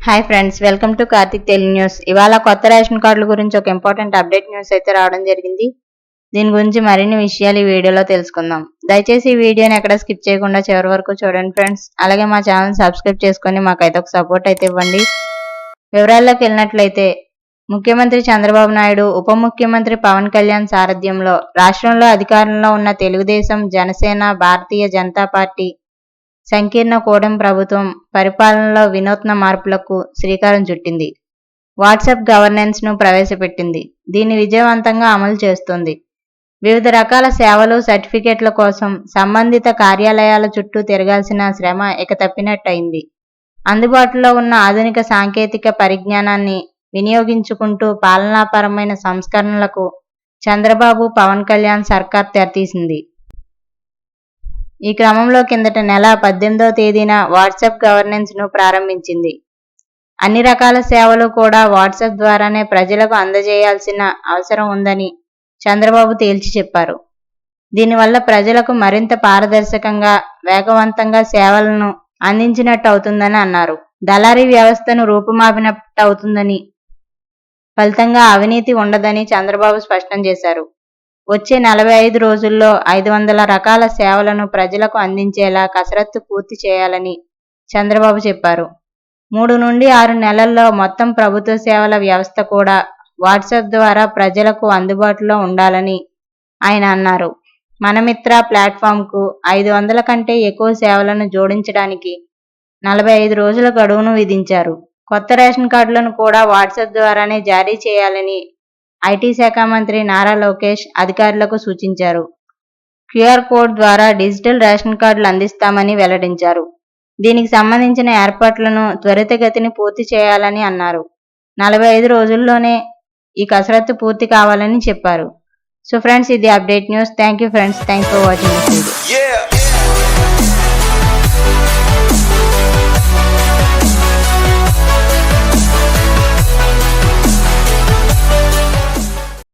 Hi friends, welcome to Karthik Telugu news. ఇవాళ కొత్త ration కార్డుల గురించి ఒక ఇంపార్టెంట్ అప్డేట్ న్యూస్ అయితే రావడం జరిగింది. దీని గురించి మరిన్ని విషయాలు ఈ వీడియోలో తెలుసుకుందాం. దయచేసి ఈ వీడియోని ఎక్కడ స్కిప్ చేయకుండా చివరి వరకు చూడండి ఫ్రెండ్స్. అలాగే మా ఛానల్ సబ్స్క్రైబ్ చేసుకొని మాకైతే ఒక సపోర్ట్ అయితే ఇవ్వండి. వివరాల్లోకి వెళ్ళినట్లయితే, ముఖ్యమంత్రి చంద్రబాబు నాయుడు, ఉప ముఖ్యమంత్రి పవన్ కళ్యాణ్ సారథ్యంలో రాష్ట్రంలో అధికారంలో ఉన్న తెలుగుదేశం, జనసేన, భారతీయ జనతా పార్టీ సంకీర్ణ కూటమి ప్రభుత్వం పరిపాలనలో వినూత్న మార్పులకు శ్రీకారం చుట్టింది. వాట్సాప్ గవర్నెన్స్ ను ప్రవేశపెట్టింది. దీన్ని విజయవంతంగా అమలు చేస్తుంది. వివిధ రకాల సేవలు, సర్టిఫికెట్ల కోసం సంబంధిత కార్యాలయాల చుట్టూ తిరగాల్సిన శ్రమ ఇక తప్పినట్టయింది. అందుబాటులో ఉన్న ఆధునిక సాంకేతిక పరిజ్ఞానాన్ని వినియోగించుకుంటూ పాలనాపరమైన సంస్కరణలకు చంద్రబాబు, పవన్ కళ్యాణ్ సర్కార్ తెరతీసింది. ఈ క్రమంలో కిందట నెల 18వ తేదీన వాట్సాప్ గవర్నెన్స్ ను ప్రారంభించింది. అన్ని రకాల సేవలు కూడా వాట్సాప్ ద్వారానే ప్రజలకు అందజేయాల్సిన అవసరం ఉందని చంద్రబాబు తేల్చి చెప్పారు. దీనివల్ల ప్రజలకు మరింత పారదర్శకంగా, వేగవంతంగా సేవలను అందించినట్టు అవుతుందని అన్నారు. దళారీ వ్యవస్థను రూపుమాపినట్టు అవుతుందని, ఫలితంగా అవినీతి ఉండదని చంద్రబాబు స్పష్టం చేశారు. వచ్చే 45 రోజుల్లో 500 రకాల సేవలను ప్రజలకు అందించేలా కసరత్తు పూర్తి చేయాలని చంద్రబాబు చెప్పారు. 3 నుండి 6 నెలల్లో మొత్తం ప్రభుత్వ సేవల వ్యవస్థ కూడా వాట్సాప్ ద్వారా ప్రజలకు అందుబాటులో ఉండాలని ఆయన అన్నారు. మనమిత్ర ప్లాట్ఫామ్కు 500 కంటే ఎక్కువ సేవలను జోడించడానికి 45 రోజుల గడువును విధించారు. కొత్త రేషన్ కార్డులను కూడా వాట్సాప్ ద్వారానే జారీ చేయాలని ఐటీ శాఖ మంత్రి నారా లోకేష్ అధికారులకు సూచించారు. క్యూఆర్ కోడ్ ద్వారా డిజిటల్ రేషన్ కార్డులు అందిస్తామని వెల్లడించారు. దీనికి సంబంధించిన ఏర్పాట్లను త్వరితగతిని పూర్తి చేయాలని అన్నారు. 45 రోజుల్లోనే ఈ కసరత్తు పూర్తి కావాలని చెప్పారు. సో ఫ్రెండ్స్, ఇది update news. Thank you friends. Thanks for watching this video.